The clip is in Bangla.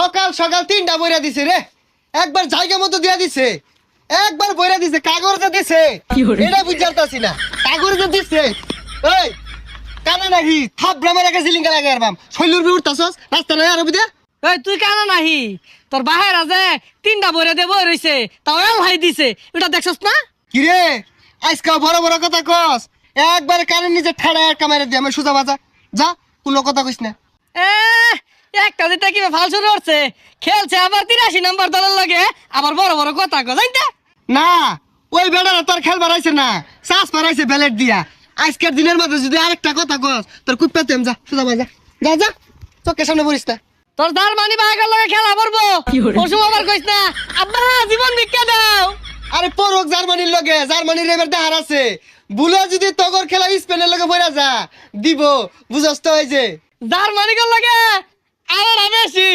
সকাল সকাল 3টা বইরা দিছে রে। একবার জায়গা মতো দিয়া দিছে, একবার বইরা দিছে, কাগজে দিছে। এটা বুঝারতাছি না, কাগজে দিছে। এই কানা নাকি থাপড়া মেরে গেছে লিঙ্গা লাগে আর বাম শৈলুর বি উঠতাছস রাস্তা নাই আর বিদে। এই তুই কেন নাহি তোর বাহের আছে 3টা বইরে দেব রইছে তাও ভাই দিছে এটা দেখছস না? কি রে আজকে বড় বড় কথা কস, একবার কানের নিচে ঠাড়া একটা মেরে দিয়ে আমি সুজা বাজা যা, কোনো কথা কইস না। এ একটা দিতে কি ফাল শুরু করছে, খেলছে আবার 83 নম্বর দলের লাগে, আবার বড় বড় কথা কয় জানতে না ওই বেড়ারা তোর খেল বাড়াইছে না, শ্বাস মারাইছে ব্যালেট দিয়া। আজকের দিনের মধ্যে যদি আরেকটা কথা কস তোর কুপ্পাতেম যা সুজা বাজা যা যা, চোখের সামনে পড়িস না। তোর জার্মানি বাহাগের লগে খেলা করবো ওসব আবার কইস না আব্বা জীবন ভিক্ষা দাও। আরে পরক জার্মানির লগে, জার্মানির এবার দেহার আছে, বুলে যদি তগর খেলা স্পেনের লগে পড়া যা দিব বুঝস তো, ওই যে জার্মানি কর লাগে আরো বেশি